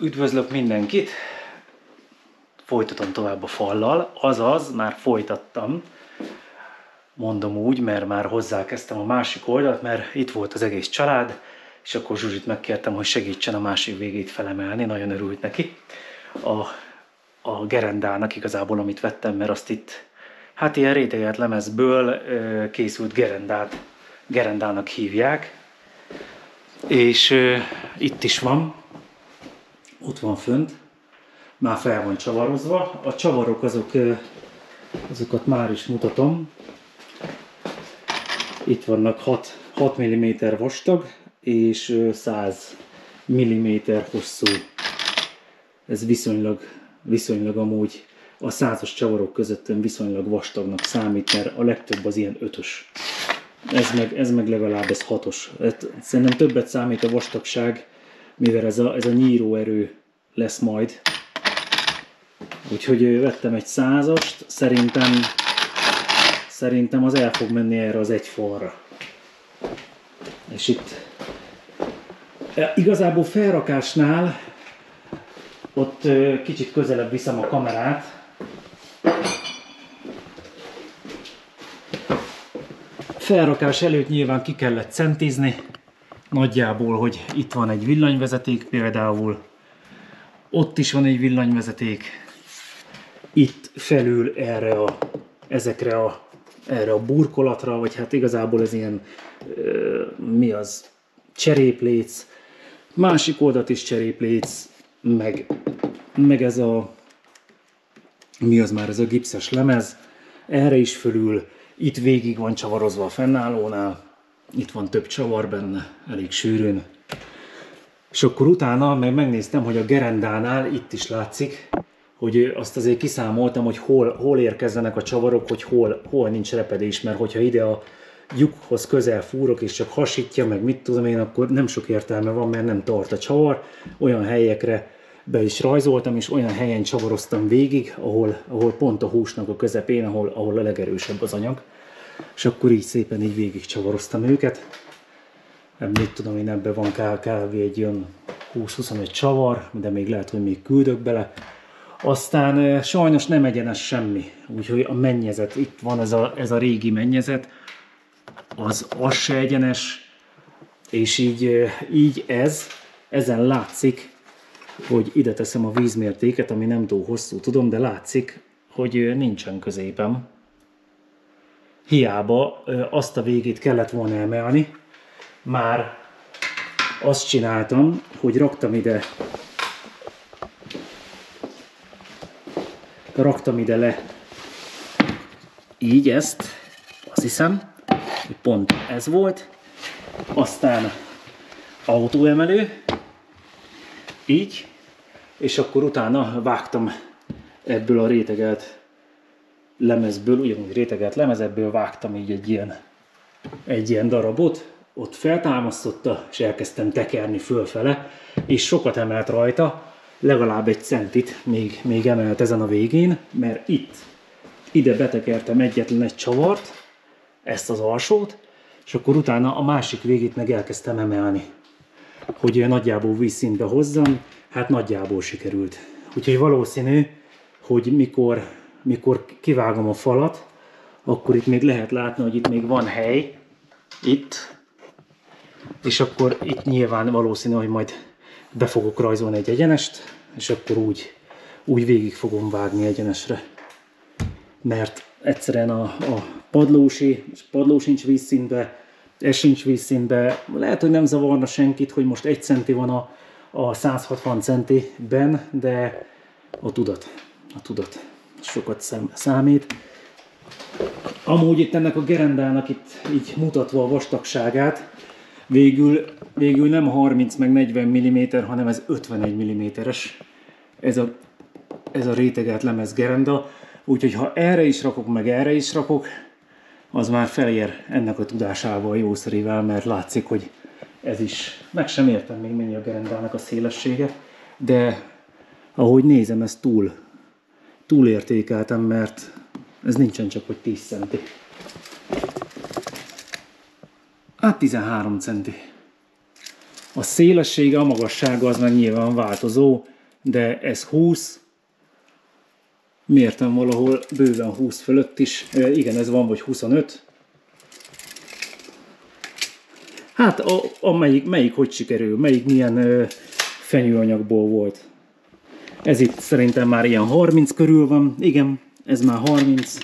Üdvözlök mindenkit! Folytatom tovább a fallal, azaz már folytattam, mondom úgy, mert már hozzákezdtem a másik oldalt, mert itt volt az egész család, és akkor Zsuzsit megkértem, hogy segítsen a másik végét felemelni, nagyon örült neki. A gerendának igazából, amit vettem, mert azt itt, hát ilyen rétegelt lemezből készült gerendának hívják, és itt is van. Ott van fönt, már fel van csavarozva. A csavarok azokat már is mutatom. Itt vannak 6 mm vastag és 100 mm hosszú. Ez viszonylag amúgy a 100-as csavarok között viszonylag vastagnak számít, mert a legtöbb az ilyen 5-ös. Ez meg legalább ez 6-os. Szerintem többet számít a vastagság, mivel ez a nyíróerő lesz majd. Úgyhogy vettem egy 100-ast, szerintem az el fog menni erre az egy falra. És itt igazából felrakásnál ott kicsit közelebb viszem a kamerát. Felrakás előtt nyilván ki kellett centizni. Nagyjából, hogy itt van egy villanyvezeték például, ott is van egy villanyvezeték, itt felül erre a burkolatra, vagy hát igazából ez ilyen, cserépléc, másik oldalt is cserépléc, meg ez a, ez a gipszes lemez, erre is fölül, itt végig van csavarozva a fennállónál. Itt van több csavar benne, elég sűrűn. És akkor utána megnéztem, hogy a gerendánál itt is látszik, hogy azt azért kiszámoltam, hogy hol érkezzenek a csavarok, hogy hol nincs repedés, mert hogyha ide a lyukhoz közel fúrok és csak hasítja, meg mit tudom én, akkor nem sok értelme van, mert nem tart a csavar. Olyan helyekre be is rajzoltam, és olyan helyen csavaroztam végig, ahol pont a húsnak a közepén, ahol a legerősebb az anyag. És akkor így szépen így végig csavaroztam őket. Mit tudom én, ebben van kb. Egy olyan 20-25 csavar, de még lehet, hogy még küldök bele. Aztán sajnos nem egyenes semmi, úgyhogy a mennyezet, itt van ez a régi mennyezet, az se egyenes, és így ezen látszik, hogy ide teszem a vízmértéket, ami nem túl hosszú, tudom, de látszik, hogy nincsen középen. Hiába azt a végét kellett volna emelni, már azt csináltam, hogy raktam ide le így ezt, azt hiszem, hogy pont ez volt, aztán autóemelő, így, és akkor utána vágtam ebből a rétegelt lemezből, ugyanúgy rétegelt lemez, ebből vágtam így egy ilyen darabot, ott feltámasztotta, és elkezdtem tekerni fölfele, és sokat emelt rajta, legalább egy centit még emelt ezen a végén, mert ide betekertem egyetlen egy csavart, ezt az alsót, és akkor utána a másik végét meg elkezdtem emelni, hogy nagyjából vízszintbe hozzam, hát nagyjából sikerült. Úgyhogy valószínű, hogy mikor kivágom a falat, akkor itt még lehet látni, hogy itt még van hely, itt, és akkor itt nyilván valószínű, hogy majd be fogok rajzolni egy egyenest, és akkor úgy végig fogom vágni egyenesre. Mert egyszerűen a padló sincs vízszintbe, ez sincs vízszintbe, lehet, hogy nem zavarna senkit, hogy most 1 centi van a 160 centiben, de a tudat sokat számít. Amúgy itt ennek a gerendának itt így mutatva a vastagságát, végül nem 30 meg 40 mm, hanem ez 51 mm-es ez a rétegelt lemez gerenda. Úgyhogy ha erre is rakok, meg erre is rakok, az már felér ennek a tudásával, jószerével, mert látszik, hogy ez is, meg sem értem még mennyi a gerendának a szélessége, de ahogy nézem, ezt túl értékeltem, mert ez nincsen csak, hogy 10 centi. Hát 13 centi. A szélessége, a magassága az meg nyilván változó, de ez 20. Mértem valahol bőven 20 fölött is. Igen, ez van, vagy 25. Hát melyik hogy sikerül, melyik milyen fenyőanyagból volt. Ez itt szerintem már ilyen 30 körül van. Igen, ez már 30.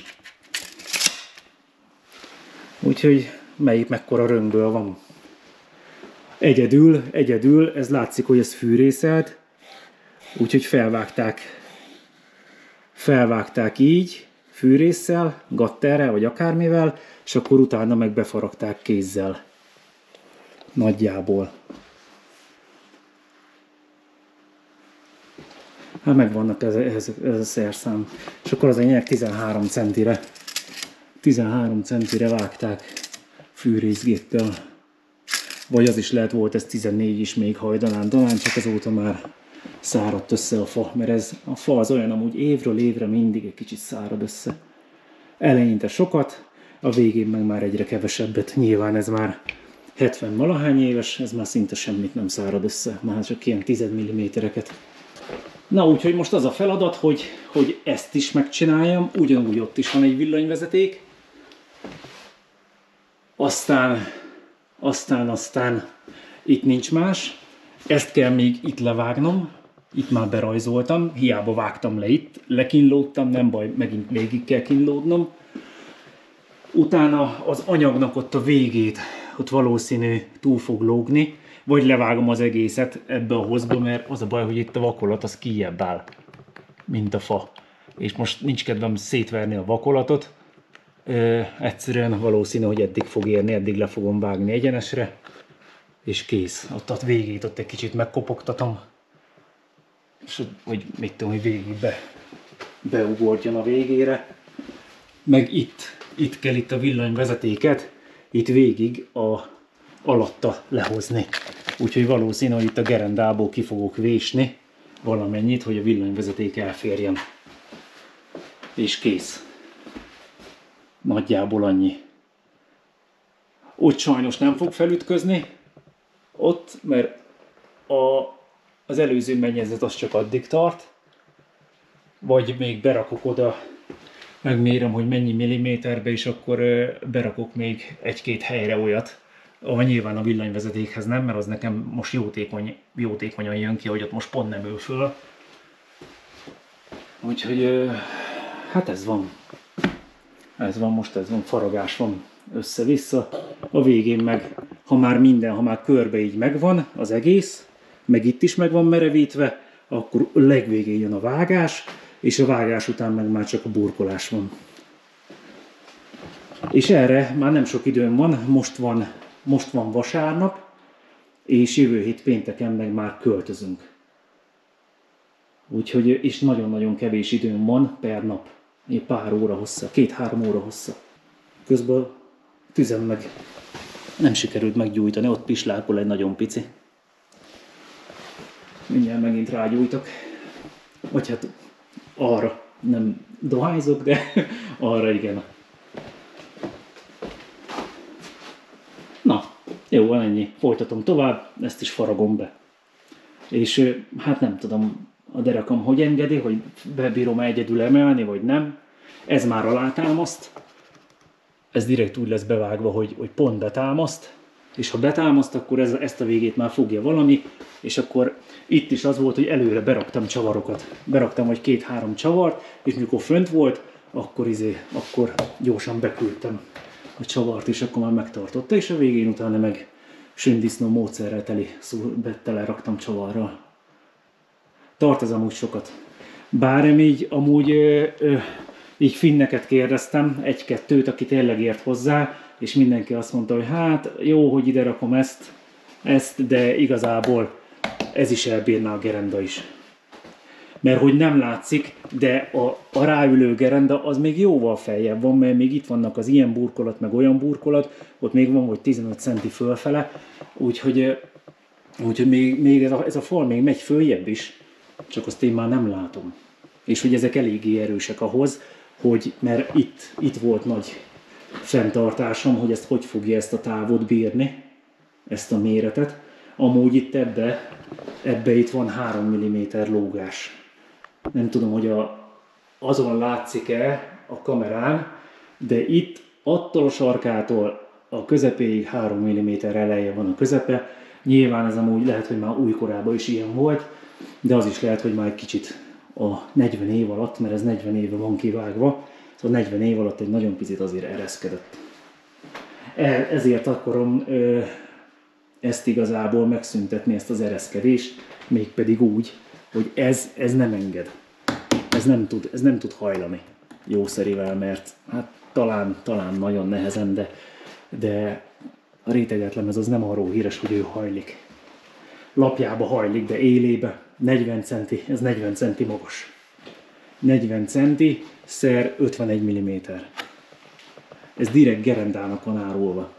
Úgyhogy melyik mekkora röngből van. Egyedül, ez látszik, hogy ez fűrészelt. Úgyhogy felvágták így, fűrésszel, gatterrel, vagy akármivel, és akkor utána meg befaragták kézzel. Nagyjából. Hát megvannak ez a szerszám. És akkor az enyének 13 centire. 13 centire vágták fűrészgéppel. Vagy az is lehet volt, ez 14 is még hajdanán, talán csak azóta már száradt össze a fa, mert a fa az olyan amúgy évről évre mindig egy kicsit szárad össze. Eleinte sokat, a végén meg már egyre kevesebbet. Nyilván ez már 70 valahány éves, ez már szinte semmit nem szárad össze, már csak ilyen 10 mm-eket. Na úgyhogy most az a feladat, hogy ezt is megcsináljam, ugyanúgy ott is van egy villanyvezeték. Aztán itt nincs más. Ezt kell még itt levágnom. Itt már berajzoltam, hiába vágtam le itt. Lekínlódtam, nem baj, megint végig kell kínlódnom. Utána az anyagnak ott a végét, ott valószínű túl fog lógni. Vagy levágom az egészet ebbe a hozba, mert az a baj, hogy itt a vakolat az kijjebb áll, mint a fa. És most nincs kedvem szétverni a vakolatot. Egyszerűen valószínű, hogy eddig fog érni, eddig le fogom vágni egyenesre, és kész. Ott a végét ott egy kicsit megkopogtatom, és hogy mit tudom, hogy végig beugorjon a végére. Meg itt kell a villanyvezetéket, itt végig alatta lehozni. Úgyhogy valószínű, hogy itt a gerendából ki fogok vésni valamennyit, hogy a villanyvezeték elférjen. És kész. Nagyjából annyi. Ott sajnos nem fog felütközni, ott, mert az előző mennyezet az csak addig tart, vagy még berakok oda, megmérem, hogy mennyi milliméterbe, és akkor berakok még egy-két helyre olyat, ami nyilván a villanyvezetékhez nem, mert az nekem most jótékonyan jön ki, hogy ott most pont nem ül föl. Úgyhogy hát ez van. Ez van, faragás van össze-vissza. A végén meg, ha már körbe így megvan az egész, meg itt is meg van merevítve, akkor a legvégén jön a vágás, és a vágás után meg már csak a burkolás van. És erre már nem sok időm van, most van vasárnap, és jövő hét pénteken meg már költözünk. Úgyhogy, és nagyon-nagyon kevés időm van per nap. Pár óra hossza, 2-3 óra hossza. Közben tüzem meg nem sikerült meggyújtani, ott pislákol egy nagyon pici. Mindjárt megint rágyújtok. Vagy hát arra nem dohányzok, de arra igen. Na, jó, van ennyi. Folytatom tovább, ezt is faragom be. És hát nem tudom, a derekam hogy engedi, hogy bebírom egyedül emelni, vagy nem. Ez már alátámaszt. Ez direkt úgy lesz bevágva, hogy pont betámaszt. És ha betámaszt, akkor ezt a végét már fogja valami. És akkor itt is az volt, hogy előre beraktam csavarokat. Beraktam vagy 2-3 csavart, és mikor fönt volt, akkor gyorsan beküldtem a csavart, és akkor már megtartotta. És a végén utána meg sündisznó módszerrel tele raktam csavarral. Tart ez amúgy sokat. Bár amúgy így finneket kérdeztem, egy-kettőt, aki tényleg ért hozzá, és mindenki azt mondta, hogy hát jó, hogy ide rakom ezt, de igazából ez is elbírná a gerenda is. Mert hogy nem látszik, de a ráülő gerenda az még jóval feljebb van, mert még itt vannak az ilyen burkolat, meg olyan burkolat, ott még van, hogy 15 centi fölfele, úgyhogy még ez a fal még megy följebb is, csak azt én már nem látom. És hogy ezek eléggé erősek ahhoz, mert itt volt nagy fenntartásom, hogy ezt hogy fogja ezt a távot bírni, ezt a méretet. Amúgy itt ebbe itt van 3 mm lógás. Nem tudom, hogy azon látszik-e a kamerán, de itt attól a sarkától a közepéig 3 mm eleje van a közepe. Nyilván ez amúgy lehet, hogy már újkorában is ilyen volt, de az is lehet, hogy már egy kicsit a 40 év alatt, mert ez 40 éve van kivágva, szóval 40 év alatt egy nagyon picit azért ereszkedett. Ezért akarom ezt igazából megszüntetni, ezt az ereszkedést, mégpedig úgy, hogy ez nem enged. Ez nem tud hajlani jószerivel, mert hát talán nagyon nehezen, de a rétegetlemez az nem arról híres, hogy ő hajlik. Lapjába hajlik, de élébe 40 centi, ez 40 centi magas. 40 centi szer 51 mm. Ez direkt gerendának van árulva.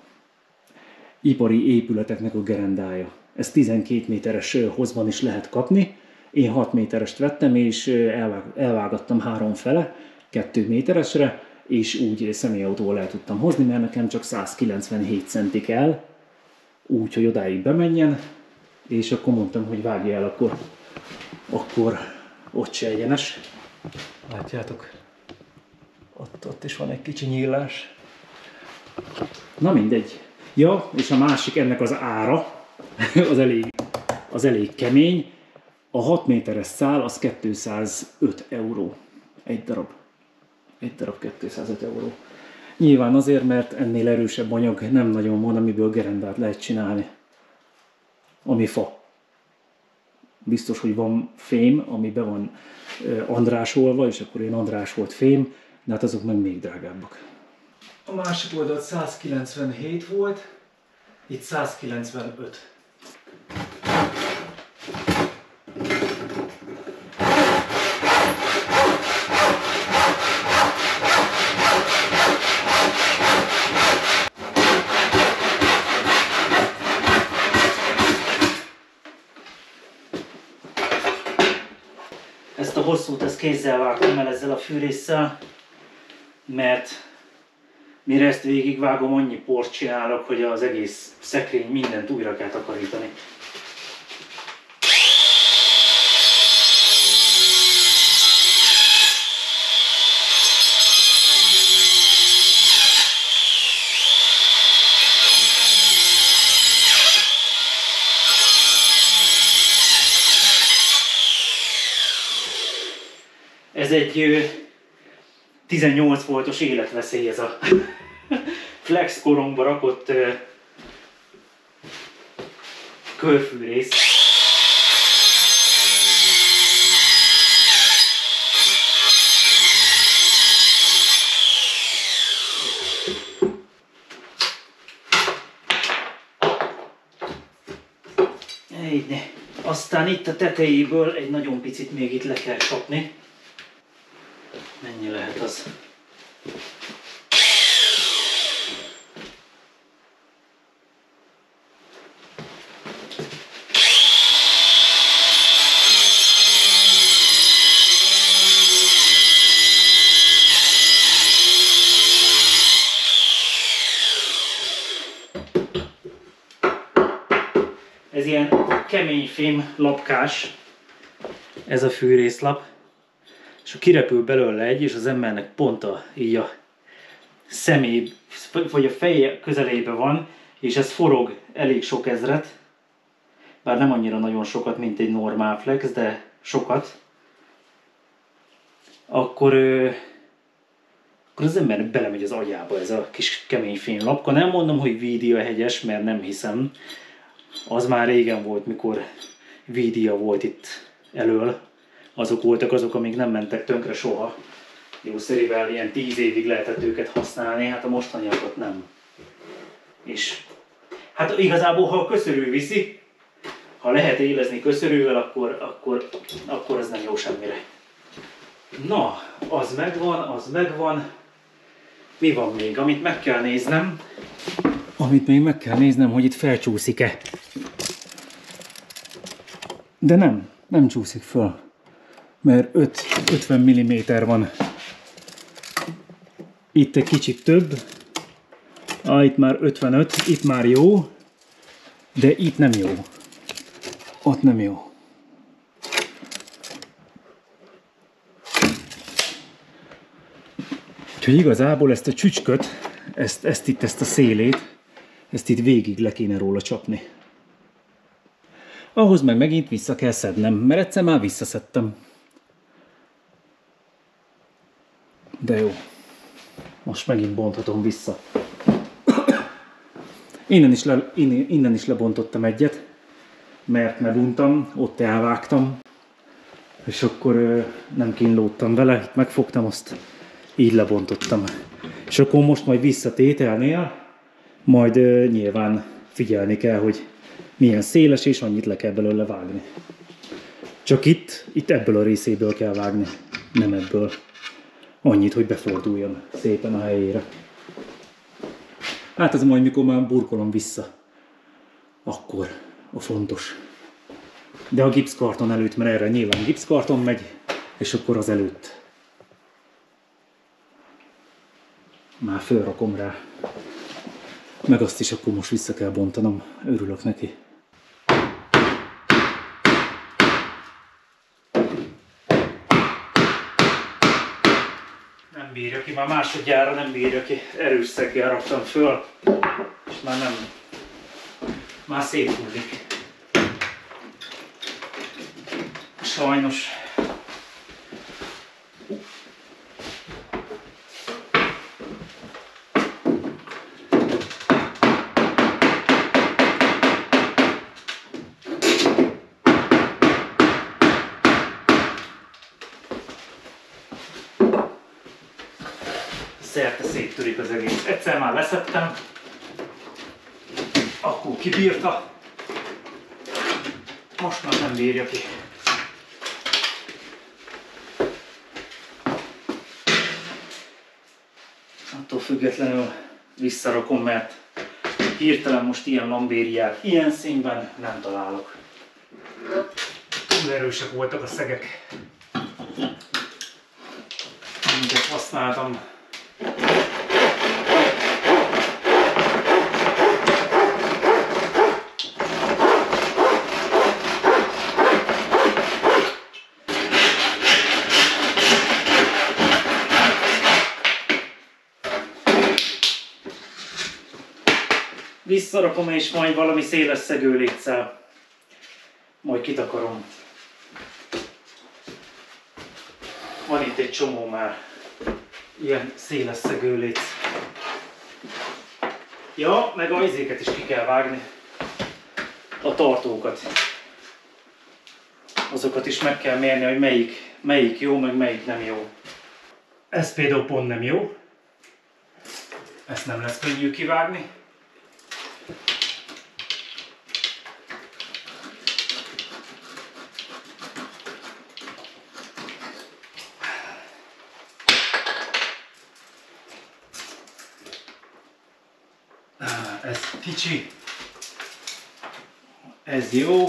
Ipari épületeknek a gerendája. Ez 12 méteres hozban is lehet kapni. Én 6 méterest vettem, és elvágattam 3 fele, 2 méteresre, és úgy személyautóval el tudtam hozni, mert nekem csak 197 centi kell, úgy, hogy odáig bemenjen, és akkor mondtam, hogy vágja el, akkor ott se egyenes. Látjátok, ott is van egy kicsi nyílás. Na mindegy. Ja, és a másik ennek az ára, az elég kemény. A 6 méteres szál az 205 euró. Egy darab 205 euró. Nyilván azért, mert ennél erősebb anyag nem nagyon van, amiből gerendát lehet csinálni. Ami fa. Biztos, hogy van fém, ami be van andrásolva, és akkor én andrásolt fém, de hát azok meg még drágábbak. A másik oldalt 197 volt, itt 195. Ezt a hosszút, ezt kézzel vágtam el ezzel a fűrésszel, mert mire ezt végigvágom, annyi port csinálok, hogy az egész szekrény mindent újra kell takarítani. Ez egy 18 voltos életveszély, ez a flex korongba rakott körfűrész. Aztán itt a tetejéből egy nagyon picit még itt le kell csapni. Mennyi lehet az? Ez ilyen kemény fém lapkás, ez a fűrészlap. És kirepül belőle egy, és az embernek pont így a szemé, vagy a feje közelébe van, és ez forog elég sok ezret, bár nem annyira nagyon sokat, mint egy normál flex, de sokat, akkor az ember belemegy az agyába ez a kis kemény fénylapka. Nem mondom, hogy vídiahegyes, mert nem hiszem. Az már régen volt, mikor vídia volt itt elől. Azok voltak azok, amik nem mentek tönkre soha. Jószerivel ilyen 10 évig lehetett őket használni, hát a mostaniakat nem. És hát igazából, ha a köszörű viszi, ha lehet élezni köszörűvel, akkor ez nem jó semmire. Na, az megvan. Mi van még, amit meg kell néznem? Amit még meg kell néznem, hogy itt felcsúszik-e. De nem csúszik föl. Mert 50 mm van. Itt egy kicsit több. Itt már 55, itt már jó. De itt nem jó. Ott nem jó. Úgyhogy igazából ezt a csücsköt, ezt a szélét, ezt itt végig le kéne róla csapni. Ahhoz meg megint vissza kell szednem, mert egyszer már visszaszedtem. De jó. Most megint bonthatom vissza. Innen is lebontottam egyet, mert meguntam, ott elvágtam, és akkor nem kínlódtam vele, itt megfogtam, azt így lebontottam. És akkor most majd visszatételnél, majd nyilván figyelni kell, hogy milyen széles, és annyit le kell belőle vágni. Csak itt ebből a részéből kell vágni, nem ebből. Annyit, hogy beforduljon szépen a helyére. Hát ez majd mikor már burkolom vissza, akkor a fontos. De a gipszkarton előtt, mert erre nyilván gipszkarton megy, és akkor az előtt már fölrakom rá. Meg azt is akkor most vissza kell bontanom, örülök neki. Nem bírja ki, már másodjára nem bírja ki. Erős szeggel raktam föl, és már nem, már széthullik. Sajnos. Szerte széttörik az egész. Egyszer már leszettem, akkor kibírta, most már nem bírja ki. Attól függetlenül visszarakom, mert hirtelen most ilyen lambériát ilyen színben nem találok. Túl erősek voltak a szegek, amiket használtam. Visszarakom és majd valami széles szegőléccel majd kitakarom. Van itt egy csomó már ilyen széles szegőléc. Ja, meg a izéket is ki kell vágni. A tartókat. Azokat is meg kell mérni, hogy melyik jó, meg melyik nem jó. Ez például pont nem jó. Ezt nem lesz könnyű kivágni. Ez kicsi, ez jó,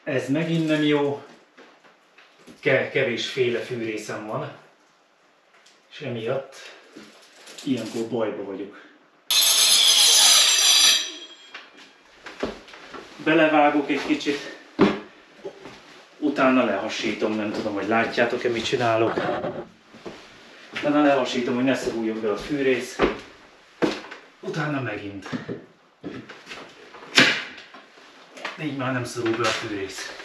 ez megint nem jó, kevésféle fűrészem van, és emiatt ilyenkor bajba vagyok. Belevágok egy kicsit, utána lehasítom, nem tudom, hogy látjátok-e, mit csinálok. Utána lehasítom, hogy ne szoruljon be a fűrész. Utána megint. Így már nem szorul be a fűrész.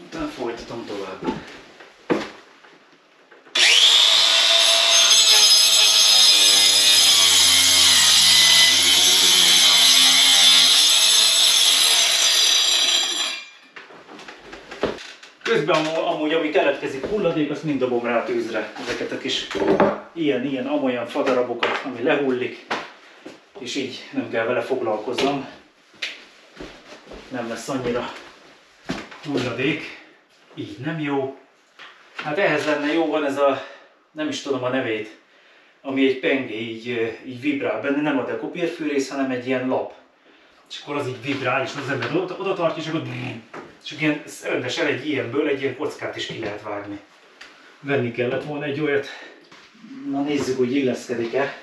Utána folytatom tovább. Közben amúgy, ami keletkezik hulladék, azt mind dobom rá a tűzre. Ezeket a kis ilyen-amolyan fadarabokat, ami lehullik, és így nem kell vele foglalkoznom. Nem lesz annyira hulladék. Így nem jó. Hát ehhez lenne jó, van ez a, nem is tudom a nevét, ami egy pengé, így vibrál benne, nem a dekopérfűrész, hanem egy ilyen lap. És akkor az így vibrál, és az ember oda tartja, és akkor csak ilyen rendesen egy ilyenből egy ilyen kockát is ki lehet vágni. Venni kellett volna egy olyat, Na nézzük, hogy illeszkedik-e.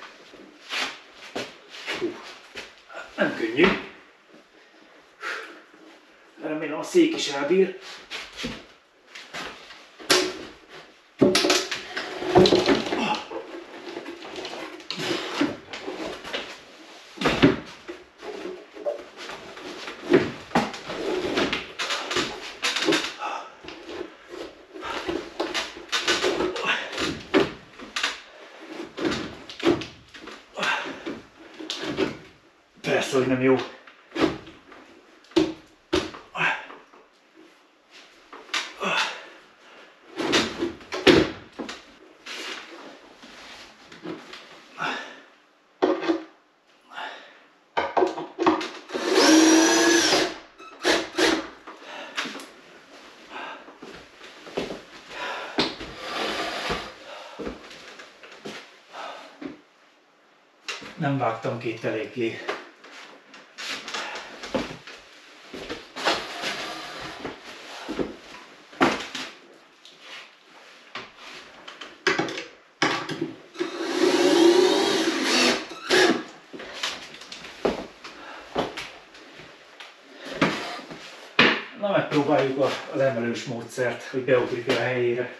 Nem könnyű. Remélem a szék is elbír. Persze, hogy nem jó. Nem vágtam ki itt eléggé. Na, megpróbáljuk az emelős módszert, hogy beugrik a helyére.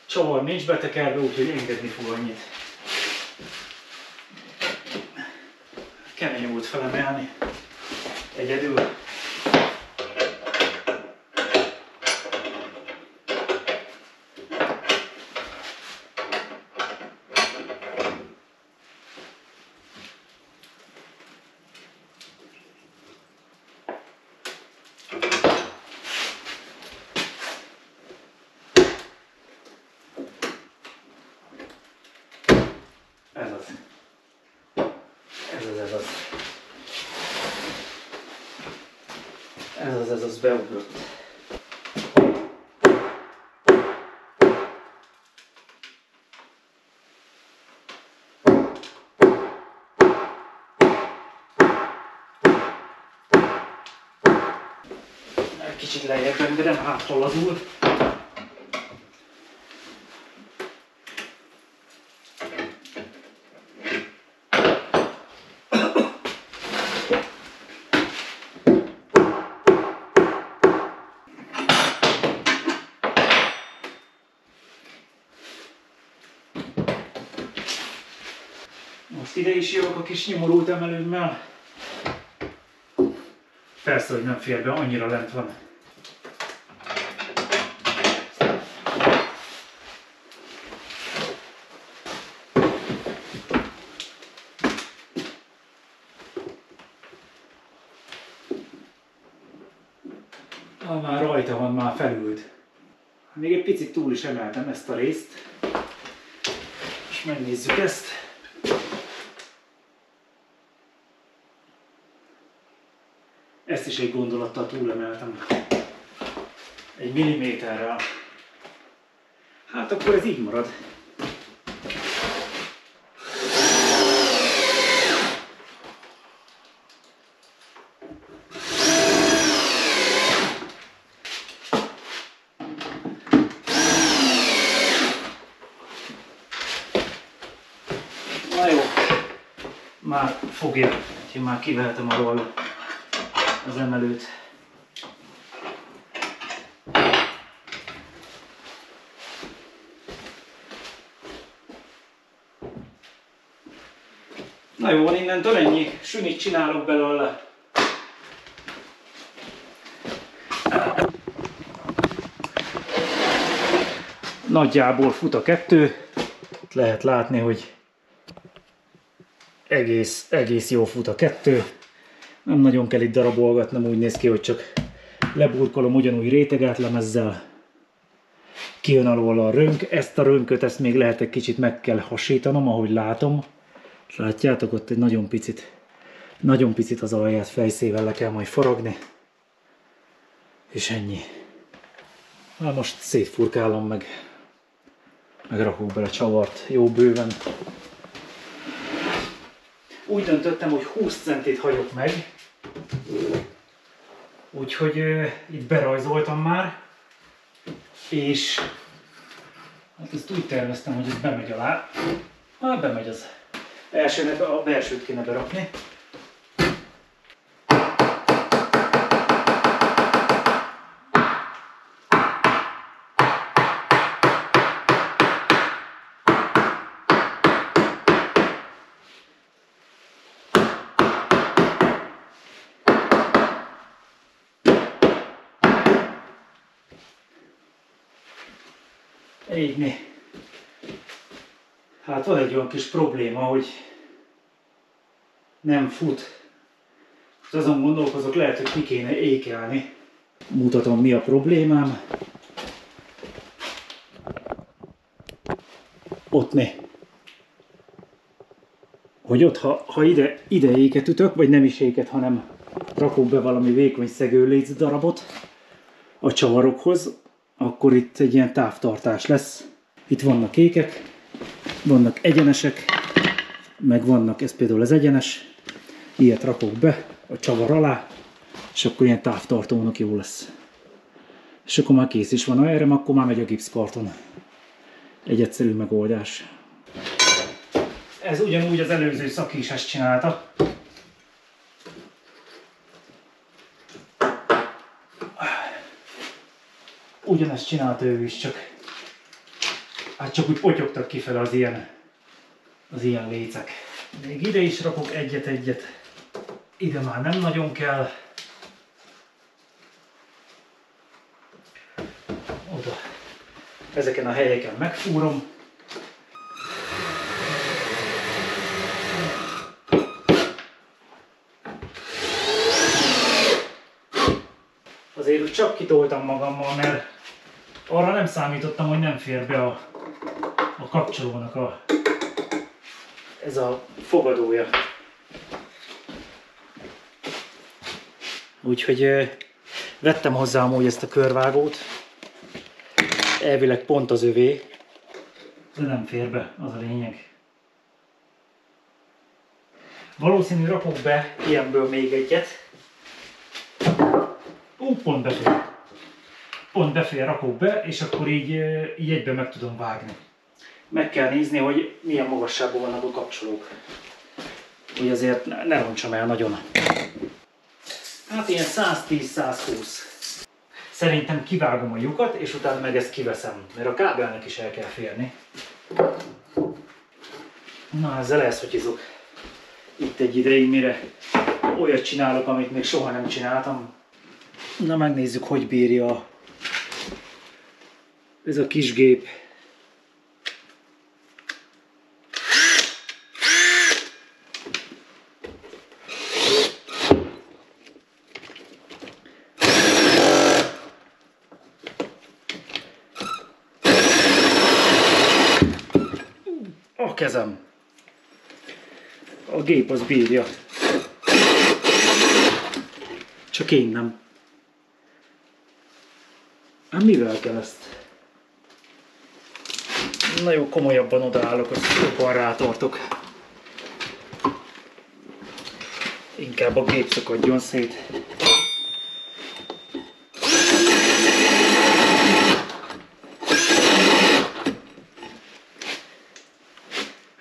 Csavar nincs betekerve, úgyhogy engedni fog annyit. Kemény volt felemelni egyedül. Ez az beugrott. Egy kicsit lejjebb engedem, hátra lazul. Most ide is jövök a kis nyomorult emelőmmel. Persze, hogy nem fér be, annyira lent van. Már rajta van, már felült. Még egy picit túl is emeltem ezt a részt. És megnézzük ezt. Ezt is egy gondolattal túlemeltem. Egy milliméterrel. Hát akkor ez így marad. Na jó, már fogja, úgyhogy már kivehetem alól az emelőt. Na jó, van, innentől ennyi. Sünit csinálok belőle. Nagyjából fut a kettő. Itt lehet látni, hogy egész jó fut a kettő. Nem nagyon kell itt darabolgatnom, úgy néz ki, hogy csak leburkolom ugyanúgy rétegátlemezzel. Kijön alól a rönk. Ezt a rönköt, ezt még lehet egy kicsit meg kell hasítanom, ahogy látom. És látjátok, ott egy nagyon picit az alját fejszével le kell majd faragni. És ennyi. Na most szétfurkálom meg rakok bele csavart jó bőven. úgy döntöttem, hogy 20 centit hagyok meg. Úgyhogy itt berajzoltam már. És hát ezt úgy terveztem, hogy ez bemegy alá. Hát bemegy az. Elsőnek a belsőt kéne berakni. Égni. Hát van egy olyan kis probléma, hogy nem fut. Most azon gondolkozok, lehet, hogy ki kéne ékelni. Mutatom, mi a problémám. Ott ne. Hogy ott, ha ide éket ütök, vagy nem is éket, hanem rakok be valami vékony szegőléc darabot a csavarokhoz, akkor itt egy ilyen távtartás lesz. Itt vannak ékek, vannak egyenesek, meg vannak, ez például az egyenes, ilyet rakok be a csavar alá, és akkor ilyen távtartónak jó lesz. És akkor már kész is van, ha erre, akkor már megy a gipszkarton. Egy egyszerű megoldás. Ez ugyanúgy az előző szaki is ezt csinálta. Ugyanezt csinálta ő is, csak úgy potyogtak kifele az ilyen lécek. Még ide is rakok egyet-egyet. Ide már nem nagyon kell. Oda. Ezeken a helyeken megfúrom. Azért úgy csak kitoltam magammal, mert arra nem számítottam, hogy nem fér be a kapcsolónak ez a fogadója. Úgyhogy vettem hozzá amúgy ezt a körvágót. Elvileg pont az övé, de nem fér be, az a lényeg. Valószínű rakok be ilyenből még egyet. Pont befér. Pont befér, rakok be, és akkor így egyben meg tudom vágni. Meg kell nézni, hogy milyen magasságban vannak a kapcsolók. Hogy azért ne roncsam el nagyon. Hát ilyen 110-120. Szerintem kivágom a lyukat, és utána meg ezt kiveszem, mert a kábelnek is el kell férni. Na, ezzel elszottyizok itt egy ideig, mire olyat csinálok, amit még soha nem csináltam. Na, megnézzük, hogy bírja ez a kis gép. A kezem. A gép az bírja. Csak én nem. Hát mivel kell ezt? Nagyon komolyabban odaállok, hogy jobban rátartok. Inkább a gép szakadjon szét.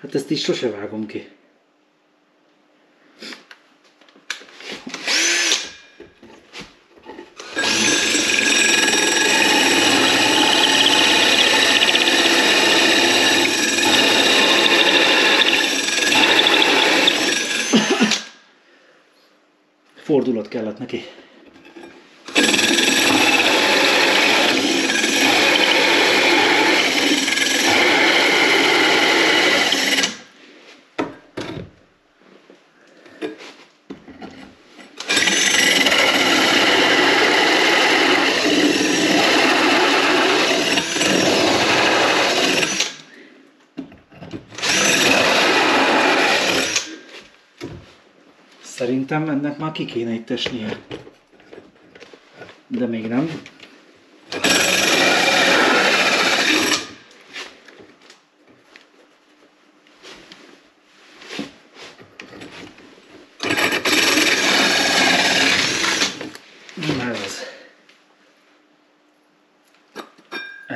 Hát ezt is sose vágom ki. Fordulat kellett neki. Szerintem ennek már ki kéne itt esnie. De még nem.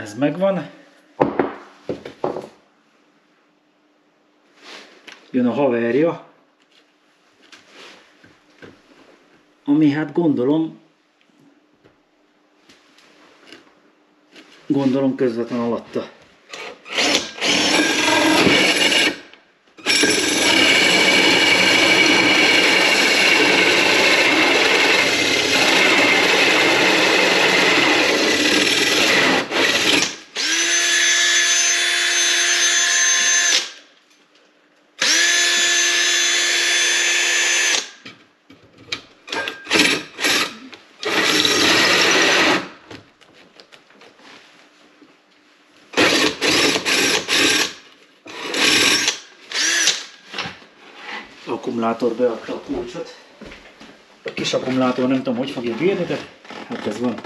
Ez megvan. Jön a haverja, ami hát gondolom közvetlen alatta. Akkumulátor beadta a kulcsot. A kis akkumulátor nem tudom, hogy fogja bírni, de hát ez van.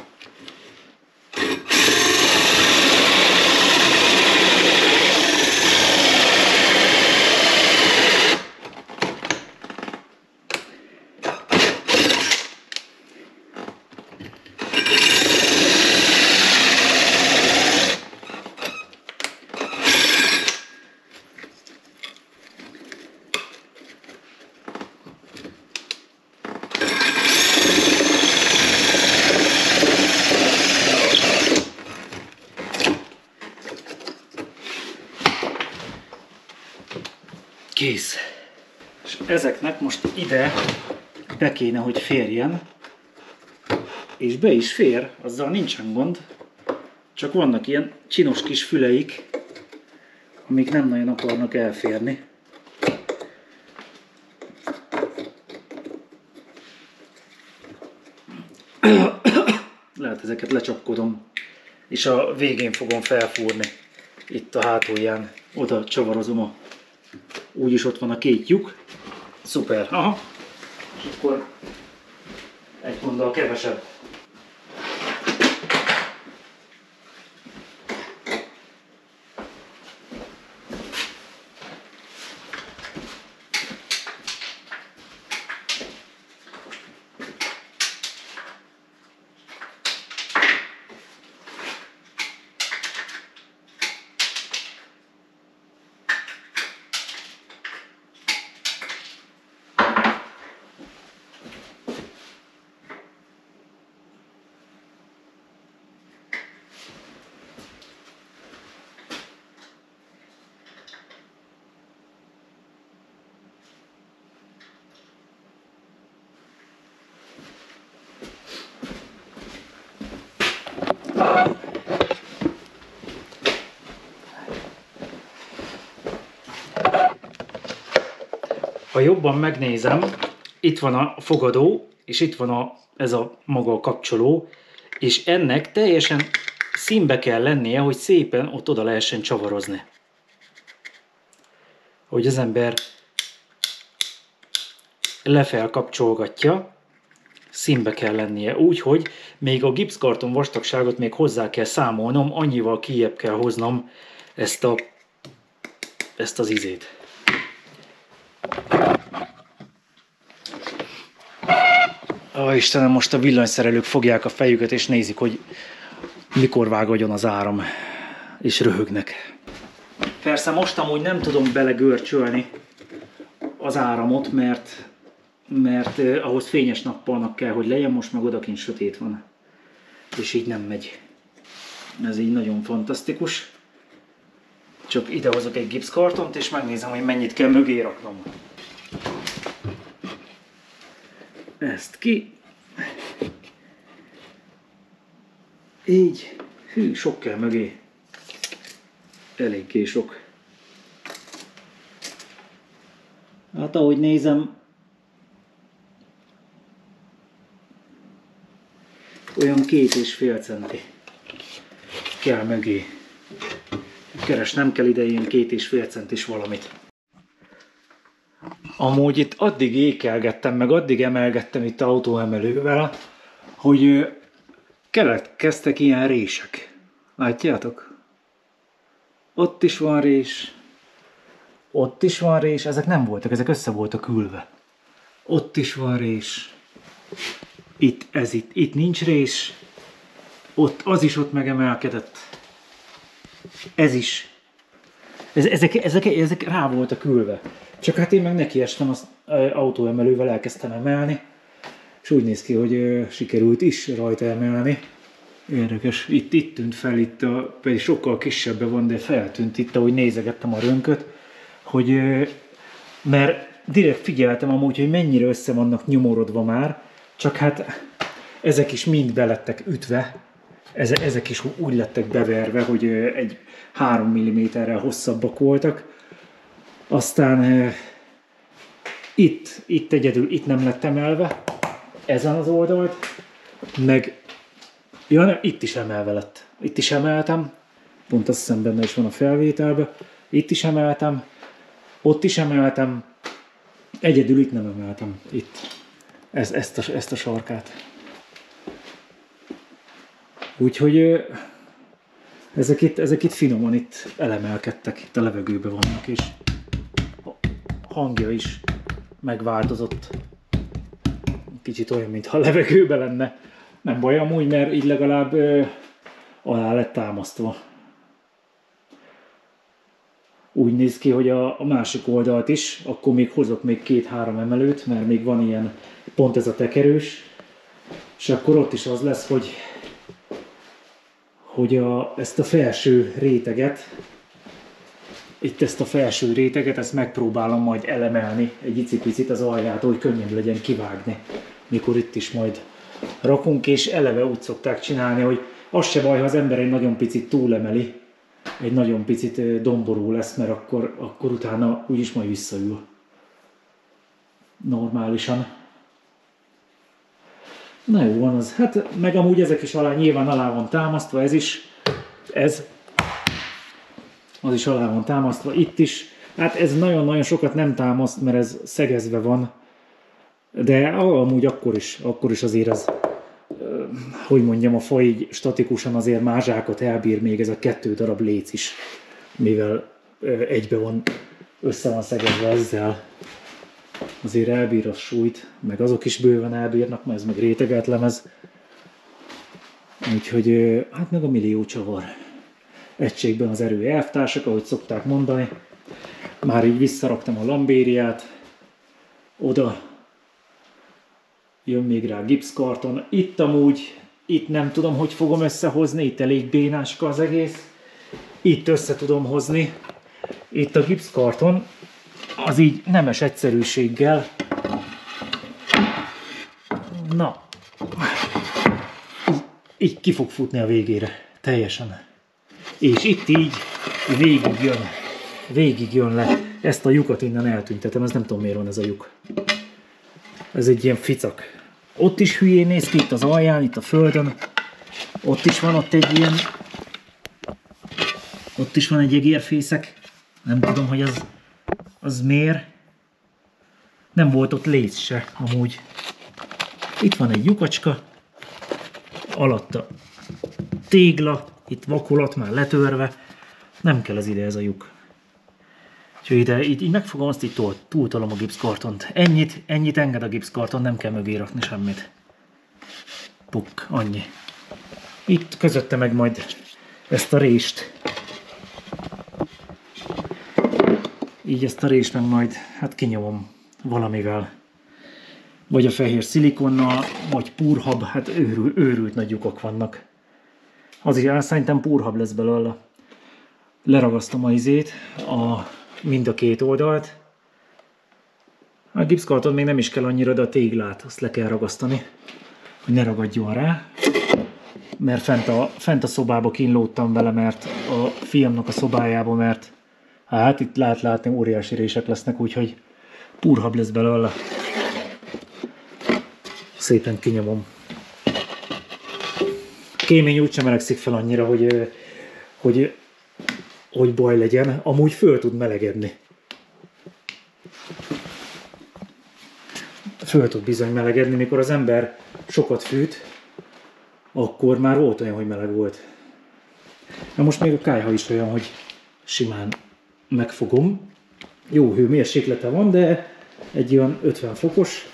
Kész. És ezeknek most ide be kéne, hogy férjen. És be is fér, azzal nincsen gond. Csak vannak ilyen csinos kis füleik, amik nem nagyon akarnak elférni. Lehet ezeket lecsapkodom, és a végén fogom felfúrni. Itt a hátulján. Oda csavarozom a... Úgyis ott van a két lyuk. Szuper. Aha. És akkor egy gonddal kevesebb. Ha jobban megnézem, itt van a fogadó, és itt van ez a maga a kapcsoló, és ennek teljesen színbe kell lennie, hogy szépen ott oda lehessen csavarozni. Hogy az ember lefelkapcsolgatja, színbe kell lennie. Úgyhogy még a gipszkarton vastagságot még hozzá kell számolnom, annyival kijjebb kell hoznom ezt az izét. Istenem, most a villanyszerelők fogják a fejüket és nézik, hogy mikor vágjon az áram, és röhögnek. Persze most amúgy nem tudom belegörcsölni az áramot, mert ahhoz fényes nappalnak kell, hogy legyen, most meg odakint sötét van. És így nem megy. Ez így nagyon fantasztikus. Csak idehozok egy gipszkartont, és megnézem, hogy mennyit kell mögé raknom. Ezt ki. Így. Hű, sok kell mögé. Eléggé sok. Hát ahogy nézem, olyan 2,5 centi kell mögé. Keresnem kell ide ilyen 2,5 centis valamit. Amúgy itt addig ékelgettem, meg addig emelgettem itt autóemelővel, hogy keletkeztek ilyen rések. Látjátok? Ott is van rés, ott is van rés, ezek nem voltak, ezek össze voltak ülve. Ott is van rés, itt nincs rés, ott az is ott megemelkedett. ez is. Ezek rá voltak ülve. Csak hát én meg nekiestem, az autóemelővel elkezdtem emelni, és úgy néz ki, hogy sikerült is rajta emelni. Érdekes, itt tűnt fel, pedig sokkal kisebbe van, de feltűnt itt, ahogy nézegettem a rönköt, hogy mert direkt figyeltem amúgy, hogy mennyire össze vannak nyomorodva már, csak hát ezek is mind belettek ütve, ezek is úgy lettek beverve, hogy egy 3 mm-rel hosszabbak voltak. Aztán itt egyedül, itt nem lett emelve, ezen az oldalt, meg ja, nem, itt is emelve lett. Itt is emeltem, pont azt hiszem benne is van a felvételben, itt is emeltem, ott is emeltem, egyedül itt nem emeltem, itt, ezt a sarkát. Úgyhogy ezek itt finoman itt elemelkedtek, itt a levegőben vannak, és a hangja is megváltozott. Kicsit olyan, mintha a levegőben lenne. Nem baj amúgy, mert így legalább alá lett támasztva. Úgy néz ki, hogy a másik oldalt is, akkor még hozok még 2-3 emelőt, mert még van ilyen, pont ez a tekerős, és akkor ott is az lesz, hogy ezt a felső réteget, ezt megpróbálom majd elemelni egy icipicit az aljától, hogy könnyebb legyen kivágni, mikor itt is majd rakunk, és eleve úgy szokták csinálni, hogy az se baj, ha az ember egy nagyon picit túlemeli, egy nagyon picit domború lesz, mert akkor utána úgyis majd visszaül. Normálisan. Na jó van az. Hát meg amúgy ezek is nyilván alá van támasztva, az is alá van támasztva, itt is. Hát ez nagyon-nagyon sokat nem támaszt, mert ez szegezve van. De amúgy akkor is azért az, hogy mondjam, a fa így statikusan azért mázsákat elbír még ez a 2 darab léc is, mivel egybe van, össze van szegezve ezzel. Azért elbír a súlyt, meg azok is bőven elbírnak, mert ez meg rétegelt lemez. Úgyhogy hát meg a millió csavar. Egységben az erő elvtársak, ahogy szokták mondani. Már így visszaraktam a lambériát, oda jön még rá gipszkarton. Itt nem tudom, hogy fogom összehozni, itt elég bénáska az egész. Itt össze tudom hozni. Itt a gipszkarton az így nemes egyszerűséggel. Na, így ki fog futni a végére, teljesen. És itt így végig jön le. Ezt a lyukat innen eltüntetem, ez nem tudom miért van ez a lyuk. Ez egy ilyen ficak. Ott is hülyén néz ki, itt az alján, itt a földön. Ott is van egy ilyen... Ott is van egy egérfészek. Nem tudom, hogy az miért. Nem volt ott léc se, amúgy. Itt van egy lyukacska. Alatta tégla. Itt vakulat már letörve. Nem kell ide ez a lyuk. Úgyhogy ide így megfogom, azt így túltolom a gipszkartont. Ennyit enged a gipszkarton, nem kell mögé rakni semmit. Puk, annyi. Itt közötte meg majd ezt a rést. Így ezt a rést meg majd hát kinyomom valamivel. Vagy a fehér szilikonnal, vagy púrhab, hát őrült nagy lyukak vannak. Az is szerintem púrhab lesz belőle. Leragasztom a izét, mind a 2 oldalt. A gipszkarton még nem is kell annyira, de a téglát azt le kell ragasztani, hogy ne ragadjon rá. Mert fent a szobába kínlódtam vele, mert a fiamnak a szobájába, mert hát itt lehet látni, óriási rések lesznek, úgyhogy púrhab lesz belőle. Szépen kinyomom. Kémény úgysem melegszik fel annyira, hogy baj legyen. Amúgy föl tud melegedni. Föl tud bizony melegedni, mikor az ember sokat fűt, akkor már volt olyan, hogy meleg volt. Na most még a kályha is olyan, hogy simán megfogom. Jó hőmérséklete van, de egy olyan 50 fokos,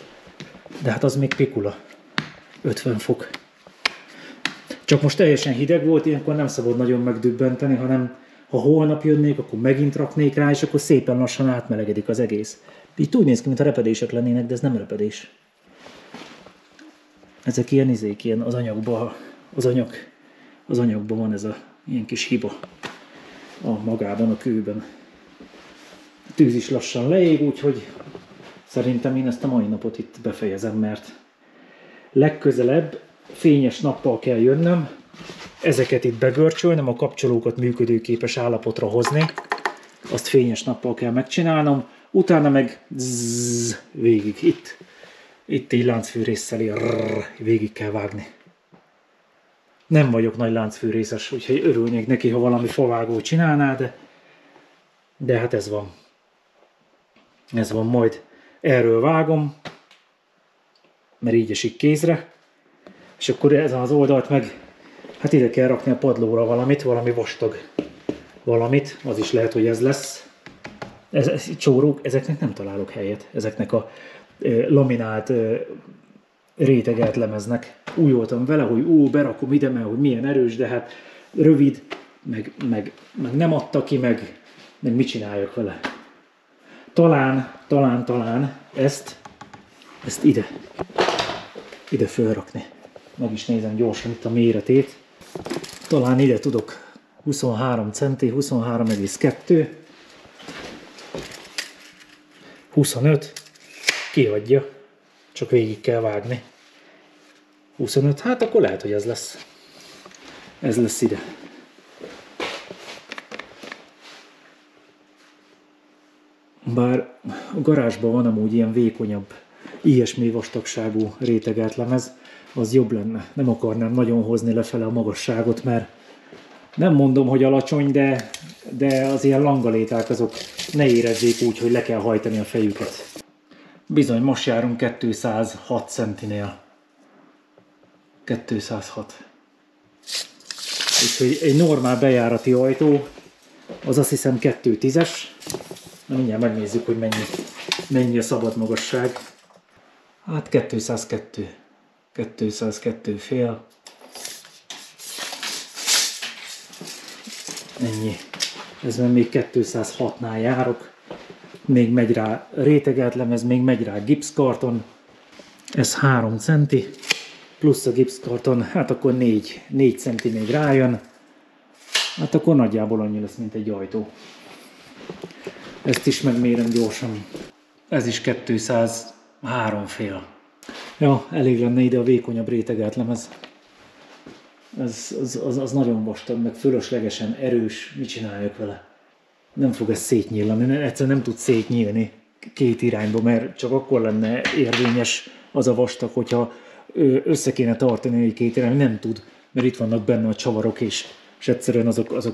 de hát az még pikula. 50 fok. Csak most teljesen hideg volt, ilyenkor nem szabad nagyon megdöbbenteni, hanem Ha holnap jönnék, akkor megint raknék rá, és akkor szépen lassan átmelegedik az egész. Itt úgy néz ki, mintha repedések lennének, de ez nem repedés. Ezek ilyen izék, ilyen az anyagban van ez a ilyen kis hiba magában a kőben. A tűz is lassan leég, úgyhogy szerintem én ezt a mai napot itt befejezem, mert legközelebb fényes nappal kell jönnöm, ezeket itt begörcsölnöm, a kapcsolókat működőképes állapotra hozni, azt fényes nappal kell megcsinálnom, utána meg végig itt így láncfűrésszel végig kell vágni. Nem vagyok nagy láncfűrészes, úgyhogy örülnék neki, ha valami favágó csinálná, de hát ez van. Ez van, majd erről vágom, mert így esik kézre, és akkor ezen az oldalt meg, hát ide kell rakni a padlóra valami vastag valamit, az is lehet, hogy ez lesz. Csórók, ezeknek nem találok helyet, ezeknek a laminált, rétegelt lemeznek. Úgy voltam vele, hogy berakom ide, mert hogy milyen erős, de hát rövid, meg nem adta ki, meg mit csináljak vele. Talán ezt ide fölrakni. Meg is nézem gyorsan itt a méretét. Talán ide tudok 23 centi, 23,2, 25, kihagyja, csak végig kell vágni. 25, hát akkor lehet, hogy ez lesz. Ez lesz ide. Bár a garázsban van amúgy ilyen vékonyabb, ilyesmi vastagságú rétegelt lemez, az jobb lenne. Nem akarnám nagyon hozni lefele a magasságot, mert nem mondom, hogy alacsony, de az ilyen langaléták azok ne érezzék úgy, hogy le kell hajtani a fejüket. Bizony, most járunk 206 centinél. 206. Úgyhogy egy normál bejárati ajtó, az azt hiszem 210-es. Na mindjárt megnézzük, hogy mennyi a szabad magasság. Hát 202. 202 fél. Ennyi. Ez még 206-nál járok. Még megy rá rétegelt lemez, még megy rá gipszkarton. Ez 3 centi. Plusz a gipszkarton, hát akkor 4 centi még rájön. Hát akkor nagyjából annyi lesz, mint egy ajtó. Ezt is megmérem gyorsan. Ez is 203 fél. Ja, elég lenne ide a vékonyabb rétegelt lemez. Az nagyon vastag, meg fölöslegesen erős. Mit csináljak vele? Nem fog ez szétnyílni, egyszerűen nem tud szétnyílni két irányba, mert csak akkor lenne érvényes az a vastag, hogyha össze kéne tartani egy két irányba, nem tud, mert itt vannak benne a csavarok is, és egyszerűen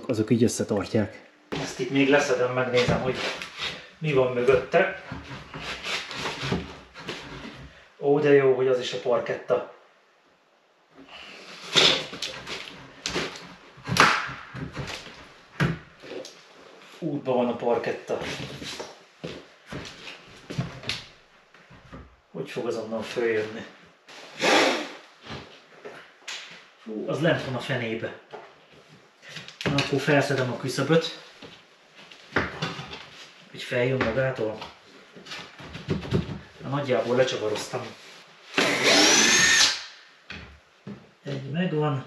azok így összetartják. Ezt itt még leszedem, megnézem, hogy mi van mögötte. Ó, de jó, hogy az is a parketta. Útban van a parketta. Hogy fog azonnal följönni? Fú, az lent van a fenébe. Na, akkor felszedem a küszöböt, hogy feljön magától. Na, nagyjából lecsavaroztam. Egy megvan.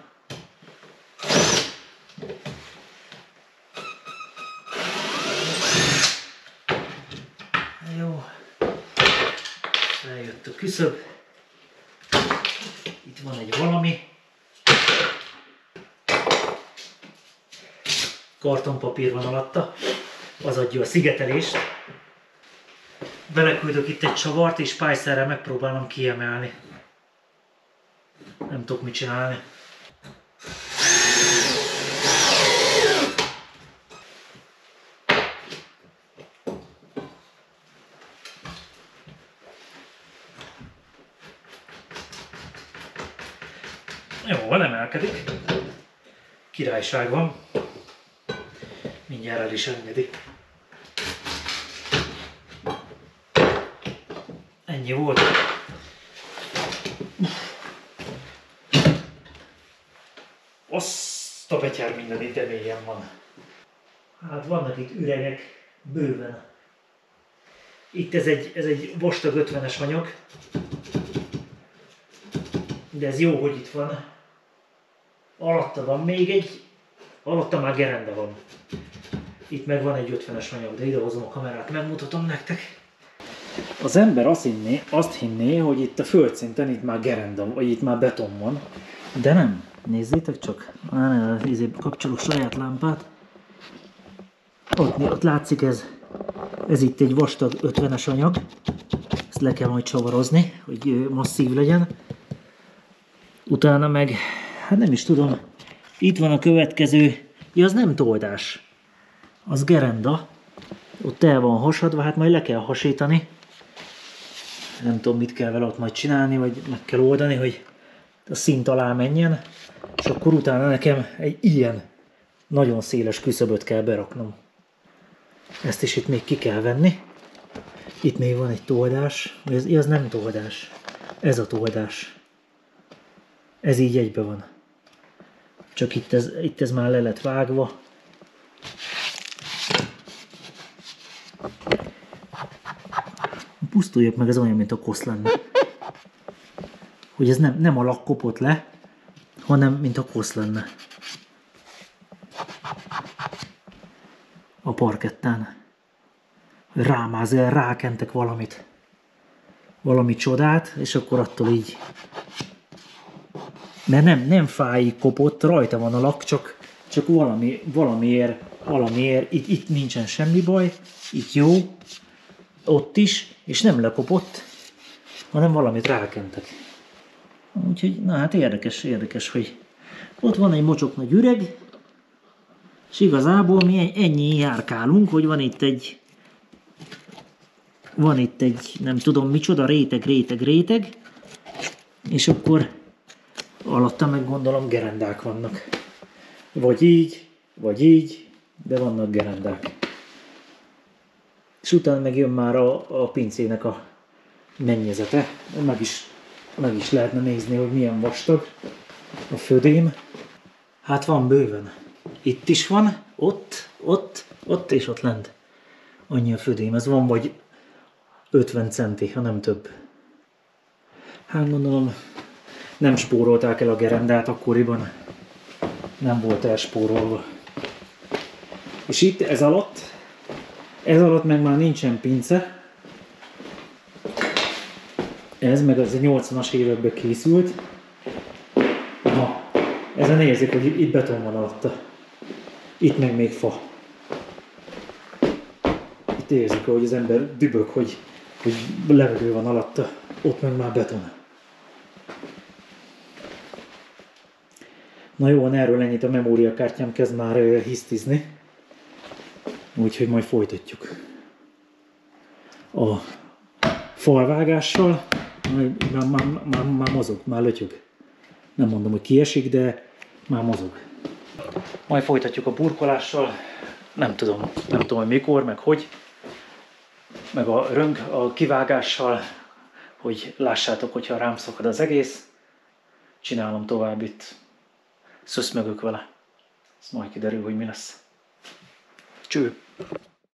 Jó. Feljött a küszöb. Itt van egy valami. Kartonpapír van alatta. Az adja a szigetelést. Beleküldök itt egy csavart, és pályszerrel megpróbálom kiemelni. Nem tudok mit csinálni. Jó, emelkedik. Királyság van. Mindjárt el is engedi. Ennyi volt. Azt a betyár minden ide mélyen van. Hát vannak itt üregek bőven. Itt ez egy vastag 50-es anyag. De ez jó, hogy itt van. Alatta van még egy, alatta már gerenda van. Itt meg van egy 50-es anyag, de idehozom a kamerát, megmutatom nektek. Az ember azt hinné, hogy itt a földszinten itt már gerenda, vagy itt már beton van. De nem. Nézzétek csak. Kapcsolok saját lámpát. Ott látszik ez itt egy vastag 50-es anyag. Ezt le kell majd csavarozni, hogy masszív legyen. Utána meg, hát nem is tudom, itt van a következő, ja, az nem toldás, az gerenda, ott el van hasadva, hát majd le kell hasítani. Nem tudom, mit kell vele ott majd csinálni, vagy meg kell oldani, hogy a szint alá menjen, és akkor utána nekem egy ilyen nagyon széles küszöböt kell beraknom. Ezt is itt még ki kell venni. Itt még van egy toldás, ez nem toldás, ez a toldás. Ez így egybe van. Csak itt ez már le lett vágva. Pusztuljak meg, ez olyan, mint a kosz lenne. Hogy ez nem a lak kopott le, hanem mint a kosz lenne. A parkettán. Rákentek valamit. Valami csodát, és akkor attól így. Mert nem fáig kopott, rajta van a lak, csak valamiért itt nincsen semmi baj, itt jó, ott is, és nem lekopott, hanem valamit rákentek. Úgyhogy, na hát érdekes, hogy ott van egy mocsok nagy üreg, és igazából mi ennyi járkálunk, hogy van itt egy nem tudom micsoda, réteg, és akkor alatta meg gondolom gerendák vannak. Vagy így, de vannak gerendák. És utána meg jön már a pincének a mennyezete. Meg is lehetne nézni, hogy milyen vastag a födém. Hát van bőven. Itt is van, ott és ott lent. Annyi a födém. Ez van vagy 50 centi, ha nem több. Hát gondolom, nem spórolták el a gerendát akkoriban. Nem volt elspórolva. És itt ez alatt meg már nincsen pince. Ez meg az a 80-as években készült. Na, ezen érzik, hogy itt beton van alatta. Itt meg még fa. Itt érzik, hogy az ember dübög, hogy levegő van alatta. Ott meg már beton. Na jó, van erről ennyit, a memóriakártyám kezd már hisztizni. Úgyhogy majd folytatjuk. A falvágással már mozog, már lötyög. Nem mondom, hogy kiesik, de már mozog. Majd folytatjuk a burkolással. Nem tudom, hogy mikor, meg hogy. Meg a kivágással, hogy lássátok, hogyha rám szakad az egész. Csinálom tovább itt. Szöszmögök vele. Ez majd kiderül, hogy mi lesz. Cső!